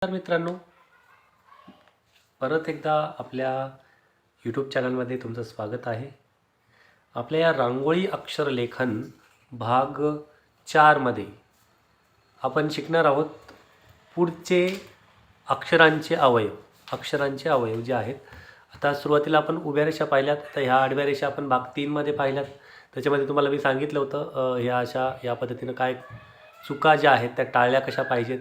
तर मित्रांनो, परत एकदा आपल्या यूट्यूब चॅनलमध्ये तुमचं स्वागत आहे. आपल्या या रांगोळी अक्षरलेखन भाग 4मध्ये आपण शिकणार आहोत पुढचे अक्षरांचे अवयव जे आहेत. आता सुरुवातीला आपण उभ्या रेषा पाहिल्यात, तर ह्या आडव्या रेषा आपण भाग 3मध्ये पाहिल्यात. त्याच्यामध्ये तुम्हाला मी सांगितलं होतं या पद्धतीनं काय चुका ज्या आहेत त्या टाळल्या कशा पाहिजेत,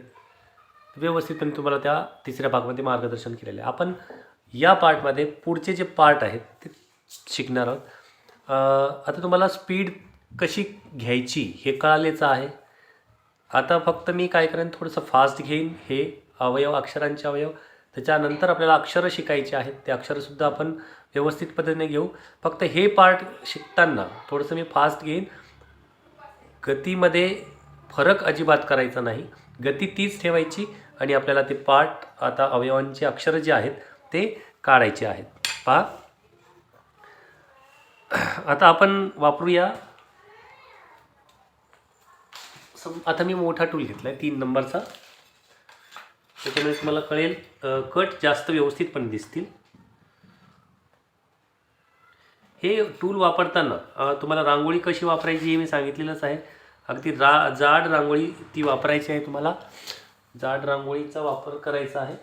व्यवस्थितपणे तुम्हाला त्या तिसऱ्या भागामध्ये मार्गदर्शन केलेलं आहे. आपण या पार्टमध्ये पुढचे जे पार्ट आहेत ते शिकणार आहोत. आता तुम्हाला स्पीड कशी घ्यायची हे कळालेच आहे. आता फक्त मी काय करेन, थोडंसं फास्ट घेईन हे अक्षरांचे अवयव. त्याच्यानंतर आपल्याला अक्षरं शिकायची आहेत, ते अक्षरंसुद्धा आपण व्यवस्थित पद्धतीने घेऊ. फक्त हे पार्ट शिकताना थोडंसं मी फास्ट घेईन. गतीमध्ये फरक अजिबात करायचा नाही, गती तीच ठेवायची आणि आपल्याला ते पार्ट आता अवयवांचे अक्षर जे आहेत ते काढायचे आहेत. पहा, आता आपण वापरूया. आता मी मोठा टूल घेतला आहे 3 नंबरचा, त्याच्यामुळे तुम्हाला कळेल, कट जास्त व्यवस्थितपणे दिसतील. हे टूल वापरताना तुम्हाला रांगोळी कशी वापरायची हे मी सांगितलेलंच आहे. अगदी जाड रांगोळी ती वापरायची आहे. तुम्हाला जाड रांगोळीचा वापर करायचा आहे.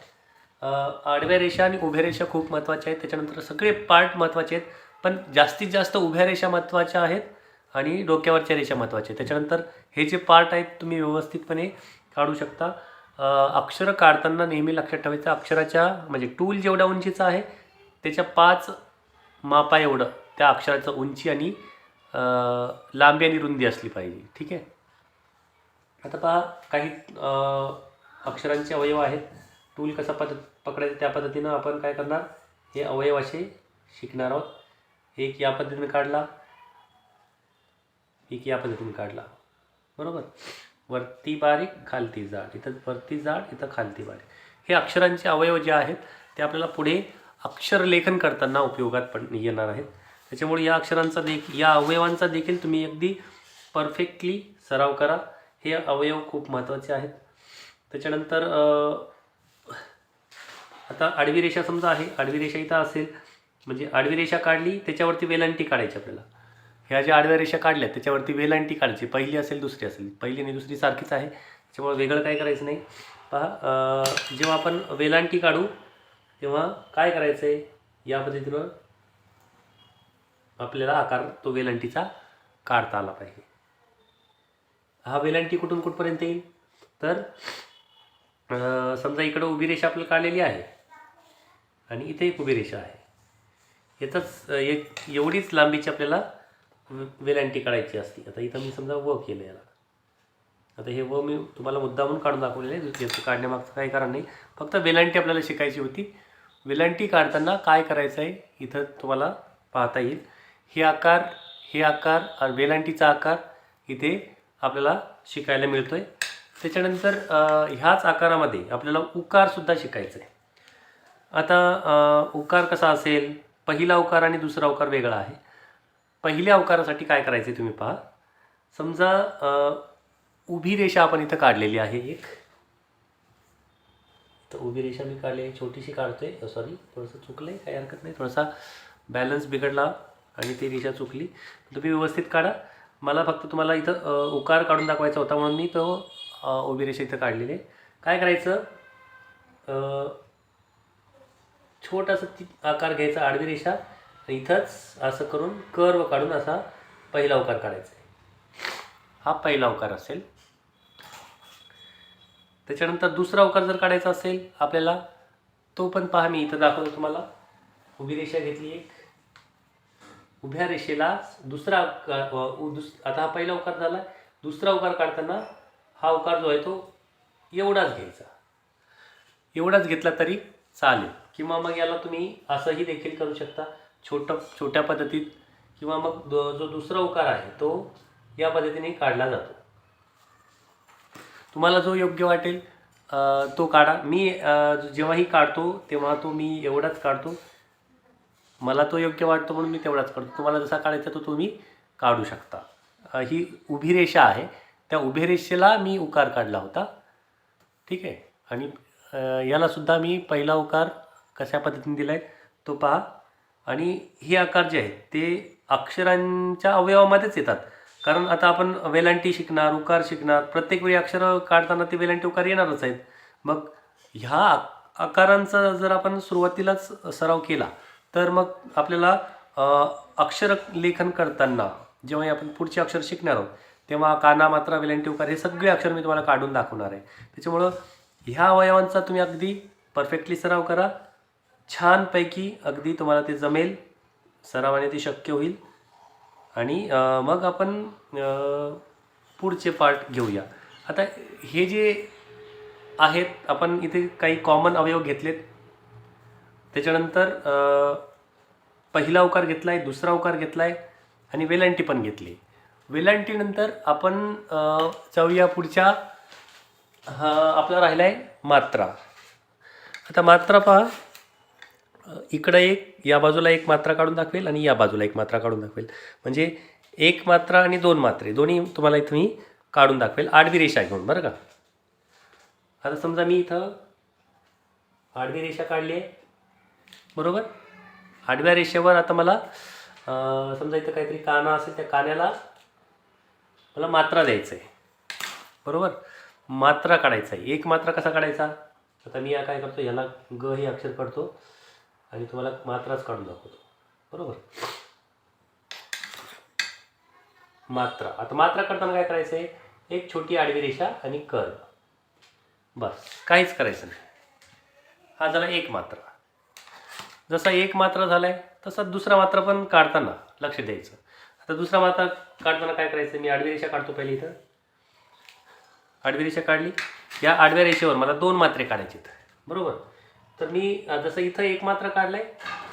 आडव्या रेषा आणि उभ्या रेषा खूप महत्त्वाच्या आहेत. त्याच्यानंतर सगळे पार्ट महत्त्वाचे आहेत, पण जास्तीत जास्त उभ्या रेषा महत्त्वाच्या आहेत आणि डोक्यावरच्या रेषा महत्त्वाच्या आहेत. त्याच्यानंतर हे जे पार्ट आहेत तुम्ही व्यवस्थितपणे काढू शकता. अक्षरं काढताना नेहमी लक्षात ठेवायचं, अक्षराच्या म्हणजे टूल जेवढ्या उंचीचा आहे त्याच्या 5 मापा एवढं त्या अक्षराचं उंची आणि लांबी आणि रुंदी असली पाहिजे. ठीक आहे. आता पहा, काही अक्षरांचे अवयव आहेत. टूल कसा पकडायचं त्या पद्धतीनं आपण काय करणार, हे अवयव असे शिकणार आहोत. एक या पद्धतीने काढला, एक या पद्धतीने काढला, बरोबर. वरती बारीक खालती जाड, इथं वरती जाड इथं खालती बारीक. हे अक्षरांचे अवयव जे आहेत ते आपल्याला पुढे अक्षरलेखन करताना उपयोगात पण येणार आहेत. त्याच्यामुळे या अवयवांचा देखील तुम्ही अगदी परफेक्टली सराव करा. हे अवयव खूप महत्त्वाचे आहेत. त्याच्यानंतर आता आडवी रेषा समजा आहे, आडवी रेषा इथं असेल म्हणजे आडवी रेषा काढली, त्याच्यावरती वेलांटी काढायची आपल्याला. ह्या ज्या आडव्या रेषा काढल्या त्याच्यावरती वेलांटी काढायची. पहिली असेल दुसरी असेल, पहिली आणि दुसरी सारखीच आहे, त्याच्यामुळे वेगळं काय करायचं नाही. पहा, जेव्हा आपण वेलांटी काढू तेव्हा काय करायचं आहे, या पद्धतीनं आपल्याला आकार तो वेलांटीचा काढता आला पाहिजे. हा वेलांटी कुठून कुठपर्यंत येईल, तर समजा इकडं उभी रेषा आपल्याला काढलेली आहे आणि इथे एक उभी रेषा आहे. याचाच एवढीच लांबीची आपल्याला वेलांटी काढायची असते. आता इथं मी समजा व केलं याला. आता हे व मी तुम्हाला मुद्दामून काढून दाखवलेलं आहे, याचं काढण्यामागचं काही कारण नाही, फक्त वेलांटी आपल्याला शिकायची होती. वेलांटी काढताना काय करायचं आहे इथं तुम्हाला पाहता येईल. हे आकार वेलांटीचा आकार इथे आपल्याला शिकायला मिळतो आहे. त्याच्यानंतर ह्याच आकारामध्ये आपल्याला उकारसुद्धा शिकायचं आहे. आता उकार कसा असेल, पहिला उकार आणि दुसरा उकार वेगळा आहे. पहिल्या उकारासाठी काय करायचं तुम्ही पहा. समजा उभी रेषा आपण इथं काढलेली आहे, एक तर उभी रेषा मी काढली, छोटीशी काढतोय. सॉरी, थोडंसं चुकलं आहे, काही हरकत नाही. थोडासा बॅलन्स बिघडला आणि ती रेषा चुकली. तुम्ही व्यवस्थित काढा. मला फक्त तुम्हाला इथं उकार काढून दाखवायचा होता म्हणून मी तो उभी रेषा इथं काढलेली आहे. काय करायचं, छोटासा आकार घ्यायचा आडवी रेषा, इथंच असं करून कर्व काढून असा पहिला उकार काढायचा. हा पहिला उकार असेल. त्याच्यानंतर दुसरा उकार जर काढायचा असेल आपल्याला, तो पण पहा मी इथं दाखवतो तुम्हाला. उभी रेषा घेतली एक, उभ्या रेषेला दुसरा आता हा पहिला उकार झाला. दुसरा उकार काढताना हा उकार जो आहे तो एवढाच घ्यायचा. एवढाच घेतला तरी चालेल, किंवा मग याला तुम्ही असंही देखील करू शकता छोट्या पद्धतीत, किंवा मग जो दुसरा उकार आहे तो या पद्धतीने काढला जातो. तुम्हाला जो योग्य वाटेल तो काढा. मी जेव्हाही काढतो तेव्हा तो मी एवढाच काढतो. मला तो योग्य वाटतो म्हणून मी तेवढाच काढतो. तुम्हाला जसा काढायचा तो तुम्ही काढू शकता. ही उभी रेषा आहे, त्या उभी रेषेला मी उकार काढला होता. ठीक आहे. आणि यालासुद्धा मी पहिला उकार कशा पद्धतीने दिला आहे तो पहा. आणि हे आकार जे आहेत ते अक्षरांच्या अवयवामध्येच येतात. कारण आता आपण वेलांटी शिकणार, उकार शिकणार, प्रत्येक वेळी अक्षरं काढताना ते वेलांटी उकार येणारच आहेत. मग ह्या आकारांचा जर आपण सुरुवातीलाच सराव केला तर मग आपल्याला अक्षर लेखन करताना जेव्हा आपण पुढचे अक्षर शिकणार आहोत तेव्हा काना, मात्रा, वेलांटी, उकार हे सगळे अक्षर मी तुम्हाला काढून दाखवणार आहे. त्याच्यामुळं ह्या अवयवांचा तुम्ही अगदी परफेक्टली सराव करा. छानपैकी अगदी तुम्हाला ते जमेल, सरावाने ते शक्य होईल. आणि मग आपण पुढचे पार्ट घेऊया. आता हे जे आहेत आपण इथे काही कॉमन अवयव घेतलेत. त्याच्यानंतर पहिला उकार घेतला आहे, दुसरा उकार घेतला आहे आणि वेलांटी पण घेतली. वेलांटीनंतर आपण जाऊया पुढच्या आपला राहिला आहे मात्रा. आता मात्रा पहा, इकडं एक, या बाजूला एक मात्रा काढून दाखवेल आणि या बाजूला एक मात्रा काढून दाखवेल. म्हणजे एक मात्रा आणि दोन मात्रे दोन्ही तुम्हाला इथं मी काढून दाखवेल आडवी रेषा घेऊन, बरं का. आता समजा मी इथं आडवी रेषा काढली आहे, बरोबर. आडव्या रेषेवर आता मला समजा इथं काहीतरी काना असेल, त्या कान्याला मला मात्रा द्यायचं आहे, बरोबर. मात्रा काढायचा आहे. एक मात्रा कसा काढायचा, आता मी या काय करतो, याला ग हे अक्षर करतो आणि तुम्हाला मात्राच काढून दाखवतो, बरोबर. मात्रा, आता मात्रा करताना काय करायचं आहे, एक छोटी आडवी रेषा आणि कर्व, बस, काहीच करायचं नाही. हा झाला एक मात्रा. जसा एक मात्रा झालाय तसा दुसरा मात्रा पण काढताना लक्ष द्यायचं. आता दुसरा मात्रा काढताना काय करायचं, मी आडवी रेषा काढतो पहिले. इथं आडवी रेषा काढली, या आडव्या रेषेवर मला दोन मात्रे काढायचे आहेत, बरोबर. तर मी जसं इथं एक मात्रा काढलाय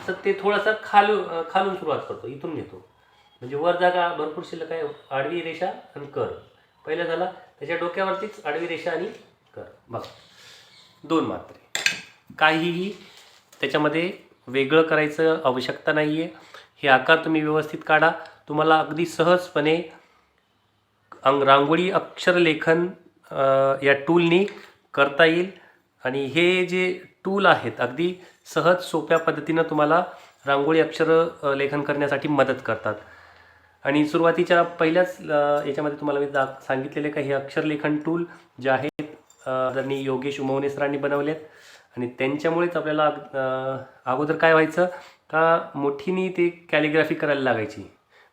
तर ते थोडंसं खालून सुरुवात करतो, इथून घेतो. म्हणजे वर जागा भरपूर शिल्लक आहे. आडवी रेषा आणि कर्व पहिला झाला, त्याच्या डोक्यावरतीच आडवी रेषा आणि कर्व, बघा दोन मात्रे. काहीही त्याच्यामध्ये वेगळं करायचं आवश्यकता नाही आहे. हे आकार तुम्ही व्यवस्थित काढा, तुम्हाला अगदी सहजपणे रांगोळी अक्षरलेखन या टूलनी करता येईल. आणि हे जे टूल आहेत अगदी सहज सोप्या पद्धतीनं तुम्हाला रांगोळी अक्षर लेखन करण्यासाठी मदत करतात. आणि सुरुवातीच्या पहिल्याच याच्यामध्ये तुम्हाला मी सांगितलेले काही अक्षरलेखन टूल जे आहेत त्यांनी योगेश उमवणे सरांनी बनवलेत. आणि त्यांच्यामुळेच आपल्याला अगोदर काय व्हायचं का, मोठीनी ते कॅलिग्राफी करायला लागायची,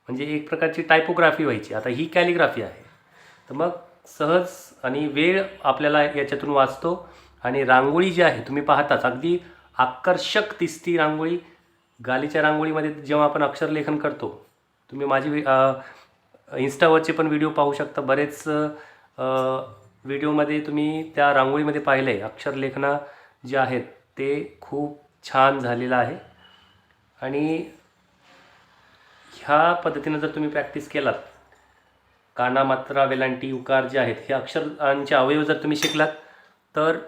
म्हणजे एक प्रकारची टायपोग्राफी व्हायची. आता ही कॅलिग्राफी आहे, तर मग सहज आणि वेळ आपल्याला याच्यातून वाचतो. आणि रांगोळी जी आहे तुम्ही पाहताच, अगदी आकर्षक दिसती रांगोळी. गालीच्या रांगोळीमध्ये जेव्हा आपण अक्षरलेखन करतो, तुम्ही माझी इन्स्टावरचे पण व्हिडिओ पाहू शकता. बरेच व्हिडिओमध्ये तुम्ही त्या रांगोळीमध्ये पाहिलं आहे, अक्षरलेखना जे आहेत ते खूप छान झालेलं आहे. आणि ह्या पद्धतीनं जर तुम्ही प्रॅक्टिस केलात, काना, मात्रा, वेलांटी, उकार जे आहेत हे अक्षरांचे अवयव जर तुम्ही शिकलात, तर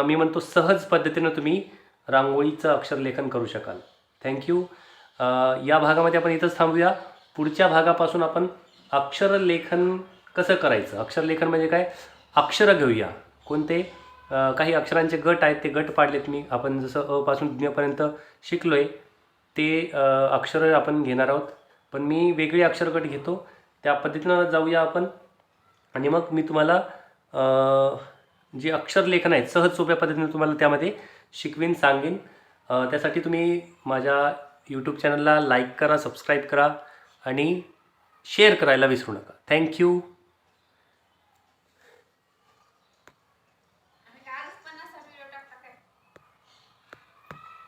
मी म्हणतो सहज पद्धतीनं तुम्ही रांगोळीचं अक्षरलेखन करू शकाल. थँक्यू. या भागामध्ये आपण इथंच थांबूया. पुढच्या भागापासून आपण अक्षरलेखन कसं करायचं, अक्षरलेखन म्हणजे काय, अक्षरं घेऊया. कोणते, काही अक्षरांचे गट आहेत, ते गट पाडलेत मी. आपण जसं अ पासून ज्ञपर्यंत शिकलो आहे ते अक्षरं आपण घेणार आहोत, पण मी वेगळे अक्षरगट घेतो. त्या पद्धतीनं जाऊया आपण. आणि मग मी तुम्हाला जे अक्षरलेखन आहेत सहज सोप्या पद्धतीने तुम्हाला त्यामध्ये शिकवीन, सांगेन. त्यासाठी तुम्ही माझ्या यूट्यूब चॅनलला लाईक करा, सबस्क्राईब करा आणि शेअर करायला विसरू नका. थँक्यू.